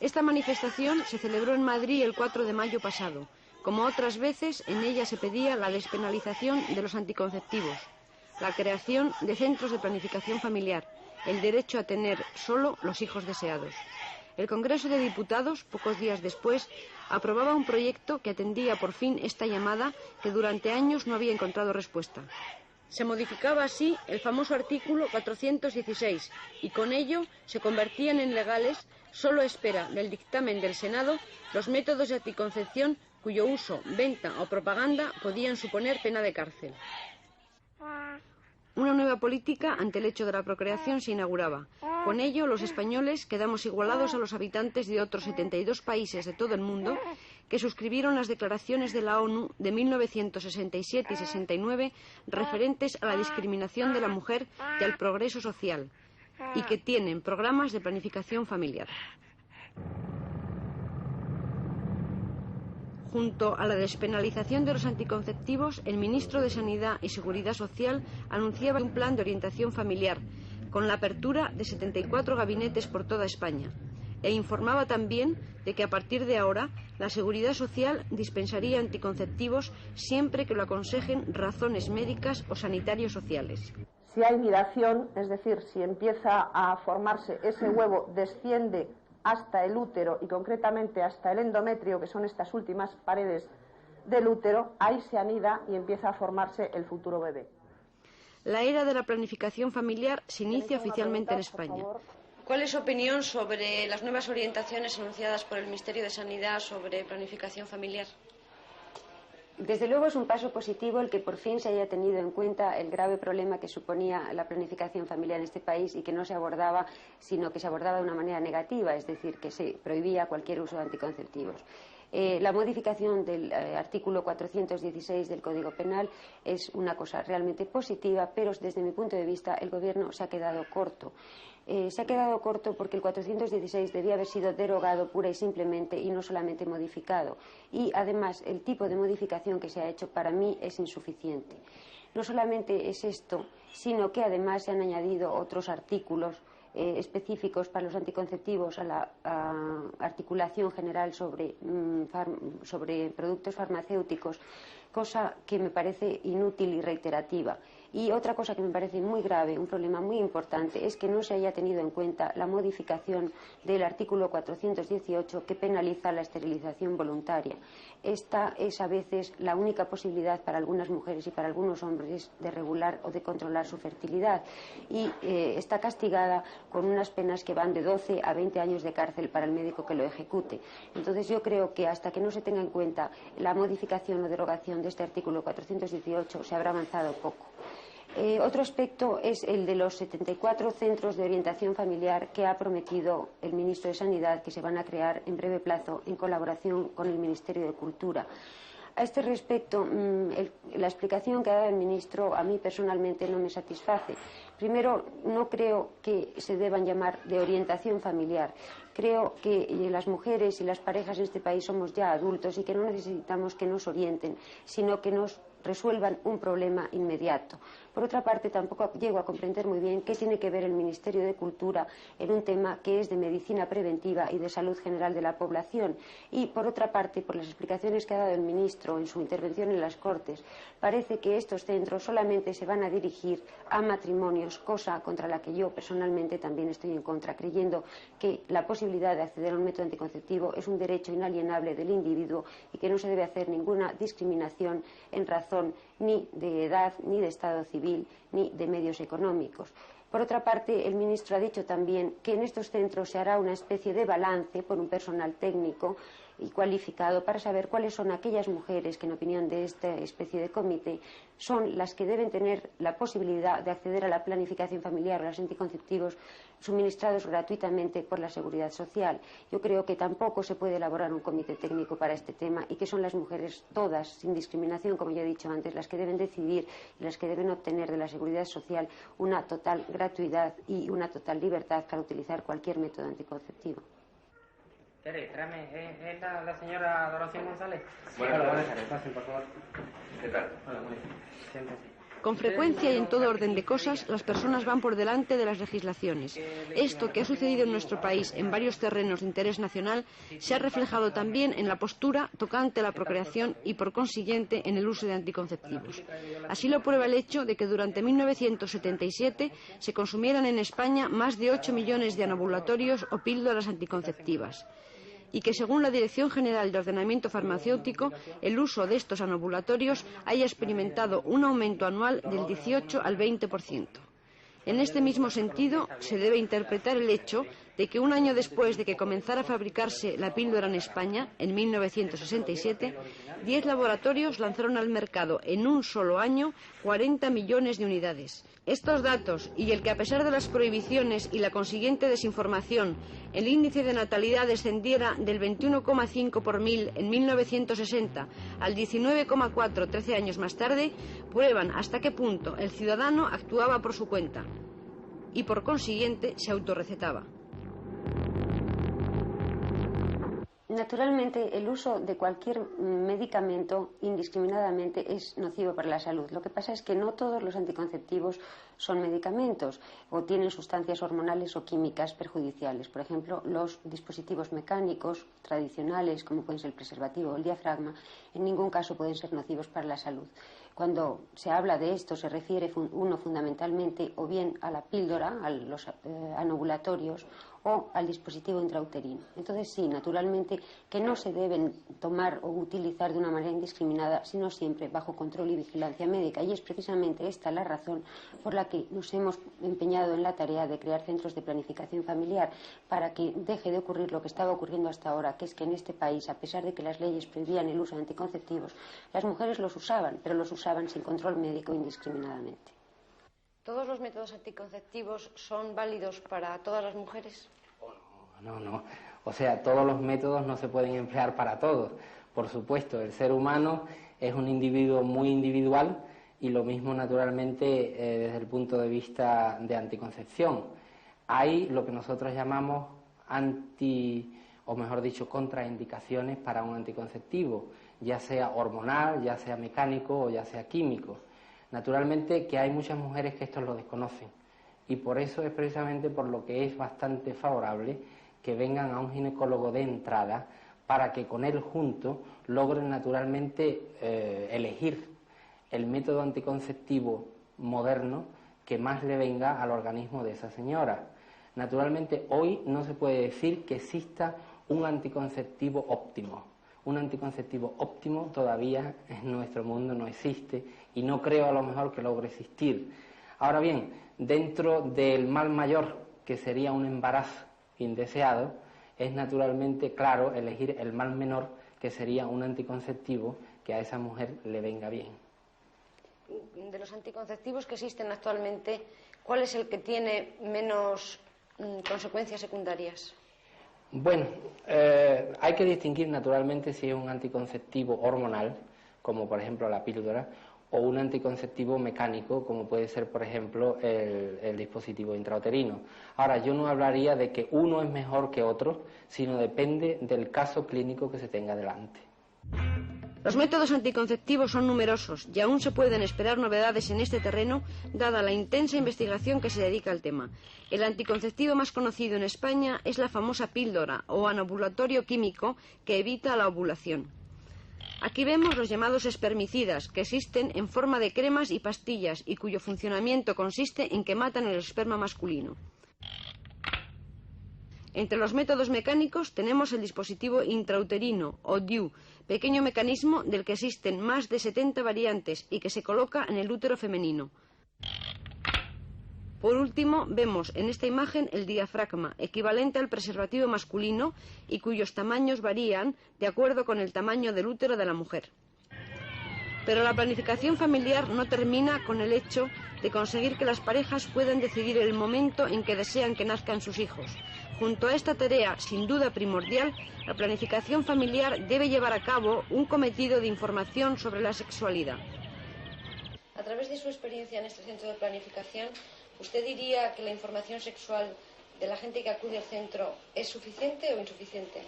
Esta manifestación se celebró en Madrid el 4 de mayo pasado. Como otras veces, en ella se pedía la despenalización de los anticonceptivos, la creación de centros de planificación familiar, el derecho a tener solo los hijos deseados. El Congreso de Diputados, pocos días después, aprobaba un proyecto que atendía por fin esta llamada que durante años no había encontrado respuesta. Se modificaba así el famoso artículo 416 y con ello se convertían en legales, solo a espera del dictamen del Senado, los métodos de anticoncepción cuyo uso, venta o propaganda podían suponer pena de cárcel. Una nueva política ante el hecho de la procreación se inauguraba. Con ello, los españoles quedamos igualados a los habitantes de otros 72 países de todo el mundo que suscribieron las declaraciones de la ONU de 1967 y 69 referentes a la discriminación de la mujer y al progreso social, y que tienen programas de planificación familiar. Junto a la despenalización de los anticonceptivos, el ministro de Sanidad y Seguridad Social anunciaba un plan de orientación familiar, con la apertura de 74 gabinetes por toda España, e informaba también de que a partir de ahora la Seguridad Social dispensaría anticonceptivos siempre que lo aconsejen razones médicas o sanitarios sociales. Si hay nidación, es decir, si empieza a formarse ese huevo, desciende hasta el útero y concretamente hasta el endometrio, que son estas últimas paredes del útero, ahí se anida y empieza a formarse el futuro bebé. La era de la planificación familiar se inicia oficialmente en España. ¿Cuál es su opinión sobre las nuevas orientaciones anunciadas por el Ministerio de Sanidad sobre planificación familiar? Desde luego es un paso positivo el que por fin se haya tenido en cuenta el grave problema que suponía la planificación familiar en este país y que no se abordaba, sino que se abordaba de una manera negativa, es decir, que se prohibía cualquier uso de anticonceptivos. La modificación del artículo 416 del Código Penal es una cosa realmente positiva, pero desde mi punto de vista el Gobierno se ha quedado corto. Se ha quedado corto porque el 416 debía haber sido derogado pura y simplemente y no solamente modificado. Y además el tipo de modificación que se ha hecho para mí es insuficiente. No solamente es esto, sino que además se han añadido otros artículos específicos para los anticonceptivos a la articulación general sobre productos farmacéuticos, cosa que me parece inútil y reiterativa. Y otra cosa que me parece muy grave, un problema muy importante, es que no se haya tenido en cuenta la modificación del artículo 418 que penaliza la esterilización voluntaria. Esta es a veces la única posibilidad para algunas mujeres y para algunos hombres de regular o de controlar su fertilidad y está castigada con unas penas que van de 12 a 20 años de cárcel para el médico que lo ejecute. Entonces yo creo que hasta que no se tenga en cuenta la modificación o derogación de este artículo 418 se habrá avanzado poco. Otro aspecto es el de los 74 centros de orientación familiar que ha prometido el ministro de Sanidad que se van a crear en breve plazo en colaboración con el Ministerio de Cultura. A este respecto, la explicación que ha dado el ministro a mí personalmente no me satisface. Primero, no creo que se deban llamar de orientación familiar. Creo que las mujeres y las parejas en este país somos ya adultos y que no necesitamos que nos orienten, sino que nos resuelvan un problema inmediato. Por otra parte, tampoco llego a comprender muy bien qué tiene que ver el Ministerio de Cultura en un tema que es de medicina preventiva y de salud general de la población. Y, por otra parte, por las explicaciones que ha dado el ministro en su intervención en las Cortes, parece que estos centros solamente se van a dirigir a matrimonios, cosa contra la que yo personalmente también estoy en contra, creyendo que la posibilidad de acceder a un método anticonceptivo es un derecho inalienable del individuo y que no se debe hacer ninguna discriminación en razón ni de edad, ni de estado civil, ni de medios económicos. Por otra parte, el ministro ha dicho también que en estos centros se hará una especie de balance por un personal técnico y cualificado para saber cuáles son aquellas mujeres que, en opinión de esta especie de comité, son las que deben tener la posibilidad de acceder a la planificación familiar o a los anticonceptivos suministrados gratuitamente por la Seguridad Social. Yo creo que tampoco se puede elaborar un comité técnico para este tema y que son las mujeres todas, sin discriminación, como ya he dicho antes, las que deben decidir y las que deben obtener de la Seguridad Social una total gratuidad y una total libertad para utilizar cualquier método anticonceptivo. Tere, tráeme, ¿es la señora Dorothy González? Buenas tardes. Pasen, por favor. ¿Qué tal? Hola, muy bien. Siéntese. Con frecuencia y en todo orden de cosas, las personas van por delante de las legislaciones. Esto que ha sucedido en nuestro país en varios terrenos de interés nacional se ha reflejado también en la postura tocante a la procreación y, por consiguiente, en el uso de anticonceptivos. Así lo prueba el hecho de que durante 1977 se consumieran en España más de 8 millones de anovulatorios o píldoras anticonceptivas, y que según la Dirección General de Ordenamiento Farmacéutico, el uso de estos anovulatorios haya experimentado un aumento anual del 18 al 20%. En este mismo sentido, se debe interpretar el hecho de que un año después de que comenzara a fabricarse la píldora en España, en 1967, 10 laboratorios lanzaron al mercado en un solo año 40 millones de unidades. Estos datos, y el que a pesar de las prohibiciones y la consiguiente desinformación, el índice de natalidad descendiera del 21,5 por mil en 1960 al 19,4 13 años más tarde, prueban hasta qué punto el ciudadano actuaba por su cuenta y por consiguiente se autorrecetaba. Naturalmente, el uso de cualquier medicamento indiscriminadamente es nocivo para la salud. Lo que pasa es que no todos los anticonceptivos son medicamentos o tienen sustancias hormonales o químicas perjudiciales. Por ejemplo, los dispositivos mecánicos tradicionales, como pueden ser el preservativo o el diafragma, en ningún caso pueden ser nocivos para la salud. Cuando se habla de esto se refiere uno fundamentalmente o bien a la píldora, a los anovulatorios o al dispositivo intrauterino. Entonces sí, naturalmente que no se deben tomar o utilizar de una manera indiscriminada, sino siempre bajo control y vigilancia médica. Y es precisamente esta la razón por la que nos hemos empeñado en la tarea de crear centros de planificación familiar para que deje de ocurrir lo que estaba ocurriendo hasta ahora, que es que en este país, a pesar de que las leyes prohibían el uso de anticonceptivos, las mujeres los usaban, pero los usaban sin control médico indiscriminadamente. ¿Todos los métodos anticonceptivos son válidos para todas las mujeres? No. O sea, todos los métodos no se pueden emplear para todos. Por supuesto, el ser humano es un individuo muy individual y lo mismo naturalmente desde el punto de vista de anticoncepción. Hay lo que nosotros llamamos contraindicaciones para un anticonceptivo, ya sea hormonal, ya sea mecánico o ya sea químico. Naturalmente que hay muchas mujeres que esto lo desconocen y por eso es precisamente por lo que es bastante favorable que vengan a un ginecólogo de entrada para que con él junto logren naturalmente elegir el método anticonceptivo moderno que más le venga al organismo de esa señora. Naturalmente hoy no se puede decir que exista un anticonceptivo óptimo. Un anticonceptivo óptimo todavía en nuestro mundo no existe y no creo a lo mejor que logre existir. Ahora bien, dentro del mal mayor, que sería un embarazo indeseado, es naturalmente claro elegir el mal menor, que sería un anticonceptivo que a esa mujer le venga bien. De los anticonceptivos que existen actualmente, ¿cuál es el que tiene menos consecuencias secundarias? Bueno, hay que distinguir naturalmente si es un anticonceptivo hormonal, como por ejemplo la píldora, o un anticonceptivo mecánico, como puede ser por ejemplo el dispositivo intrauterino. Ahora, yo no hablaría de que uno es mejor que otro, sino depende del caso clínico que se tenga delante. Los métodos anticonceptivos son numerosos y aún se pueden esperar novedades en este terreno, dada la intensa investigación que se dedica al tema. El anticonceptivo más conocido en España es la famosa píldora o anovulatorio químico que evita la ovulación. Aquí vemos los llamados espermicidas, que existen en forma de cremas y pastillas y cuyo funcionamiento consiste en que matan el esperma masculino. Entre los métodos mecánicos tenemos el dispositivo intrauterino o DIU, pequeño mecanismo del que existen más de 70 variantes y que se coloca en el útero femenino. Por último, vemos en esta imagen el diafragma, equivalente al preservativo masculino y cuyos tamaños varían de acuerdo con el tamaño del útero de la mujer. Pero la planificación familiar no termina con el hecho de conseguir que las parejas puedan decidir el momento en que desean que nazcan sus hijos. Junto a esta tarea, sin duda primordial, la planificación familiar debe llevar a cabo un cometido de información sobre la sexualidad. A través de su experiencia en este centro de planificación, ¿usted diría que la información sexual de la gente que acude al centro es suficiente o insuficiente?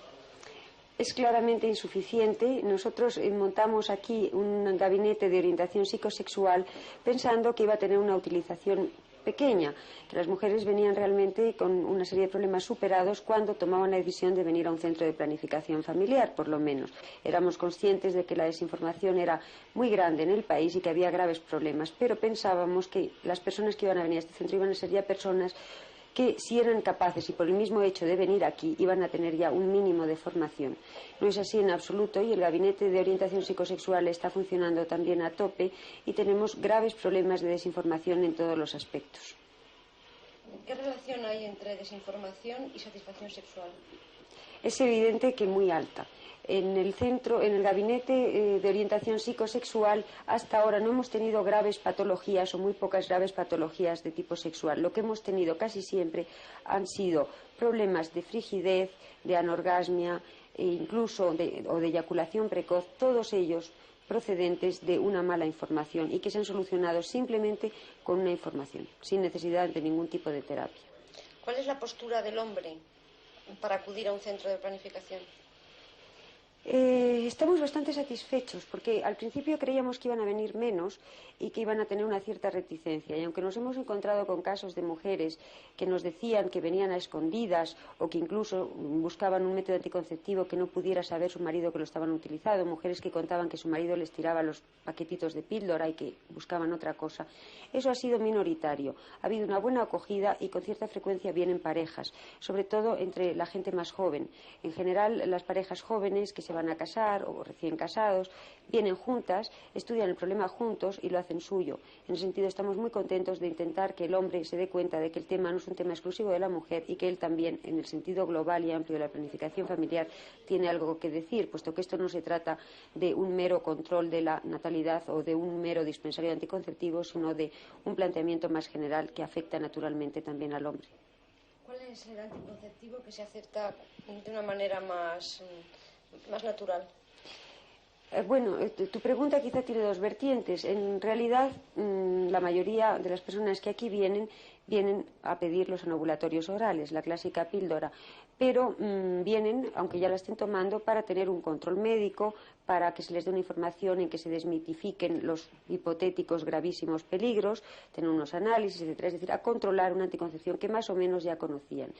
Es claramente insuficiente. Nosotros montamos aquí un gabinete de orientación psicosexual pensando que iba a tener una utilización pequeña, que las mujeres venían realmente con una serie de problemas superados cuando tomaban la decisión de venir a un centro de planificación familiar, por lo menos. Éramos conscientes de que la desinformación era muy grande en el país y que había graves problemas, pero pensábamos que las personas que iban a venir a este centro iban a ser ya personas que si eran capaces y por el mismo hecho de venir aquí iban a tener ya un mínimo de formación. No es así en absoluto y el gabinete de orientación psicosexual está funcionando también a tope y tenemos graves problemas de desinformación en todos los aspectos. ¿Qué relación hay entre desinformación y satisfacción sexual? Es evidente que muy alta. En el centro, en el gabinete de orientación psicosexual, hasta ahora no hemos tenido graves patologías o muy pocas graves patologías de tipo sexual. Lo que hemos tenido casi siempre han sido problemas de frigidez, de anorgasmia, e incluso de eyaculación precoz, todos ellos procedentes de una mala información y que se han solucionado simplemente con una información, sin necesidad de ningún tipo de terapia. ¿Cuál es la postura del hombre para acudir a un centro de planificación? Estamos bastante satisfechos porque al principio creíamos que iban a venir menos y que iban a tener una cierta reticencia, y aunque nos hemos encontrado con casos de mujeres que nos decían que venían a escondidas o que incluso buscaban un método anticonceptivo que no pudiera saber su marido que lo estaban utilizando, mujeres que contaban que su marido les tiraba los paquetitos de píldora y que buscaban otra cosa, eso ha sido minoritario. Ha habido una buena acogida y con cierta frecuencia vienen parejas, sobre todo entre la gente más joven. En general, las parejas jóvenes que se van a casar o recién casados vienen juntas, estudian el problema juntos y lo hacen suyo. En ese sentido estamos muy contentos de intentar que el hombre se dé cuenta de que el tema no es un tema exclusivo de la mujer y que él también, en el sentido global y amplio de la planificación familiar, tiene algo que decir, puesto que esto no se trata de un mero control de la natalidad o de un mero dispensario de anticonceptivos, sino de un planteamiento más general que afecta naturalmente también al hombre. ¿Cuál es el anticonceptivo que se acepta de una manera más natural? Bueno, tu pregunta quizá tiene dos vertientes. En realidad, la mayoría de las personas que aquí vienen a pedir los anovulatorios orales, la clásica píldora, pero vienen, aunque ya la estén tomando, para tener un control médico, para que se les dé una información en que se desmitifiquen los hipotéticos gravísimos peligros, tener unos análisis, etcétera, es decir, a controlar una anticoncepción que más o menos ya conocían.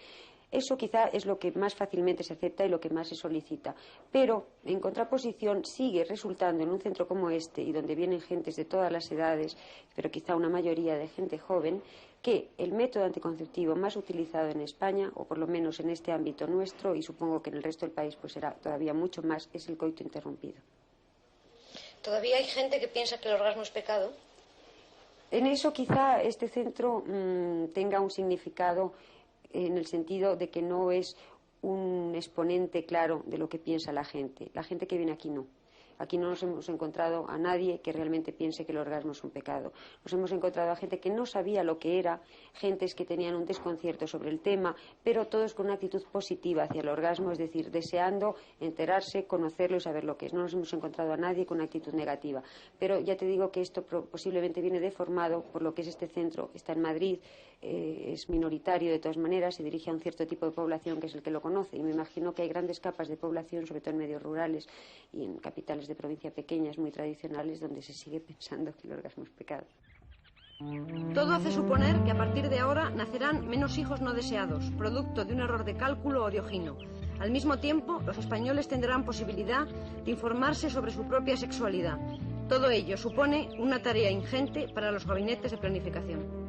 Eso quizá es lo que más fácilmente se acepta y lo que más se solicita. Pero, en contraposición, sigue resultando en un centro como este, y donde vienen gentes de todas las edades, pero quizá una mayoría de gente joven, que el método anticonceptivo más utilizado en España, o por lo menos en este ámbito nuestro, y supongo que en el resto del país pues será todavía mucho más, es el coito interrumpido. ¿Todavía hay gente que piensa que el orgasmo es pecado? En eso quizá este centro tenga un significado en el sentido de que no es un exponente claro de lo que piensa la gente. La gente que viene aquí no. Aquí no nos hemos encontrado a nadie que realmente piense que el orgasmo es un pecado. Nos hemos encontrado a gente que no sabía lo que era, gentes que tenían un desconcierto sobre el tema, pero todos con una actitud positiva hacia el orgasmo, es decir, deseando enterarse, conocerlo y saber lo que es. No nos hemos encontrado a nadie con una actitud negativa. Pero ya te digo que esto posiblemente viene deformado por lo que es este centro. Está en Madrid, es minoritario de todas maneras, se dirige a un cierto tipo de población que es el que lo conoce. Y me imagino que hay grandes capas de población, sobre todo en medios rurales y en capitales de provincia pequeñas muy tradicionales, donde se sigue pensando que el orgasmo es pecado. Todo hace suponer que a partir de ahora nacerán menos hijos no deseados, producto de un error de cálculo o de ojino. Al mismo tiempo, los españoles tendrán posibilidad de informarse sobre su propia sexualidad. Todo ello supone una tarea ingente para los gabinetes de planificación.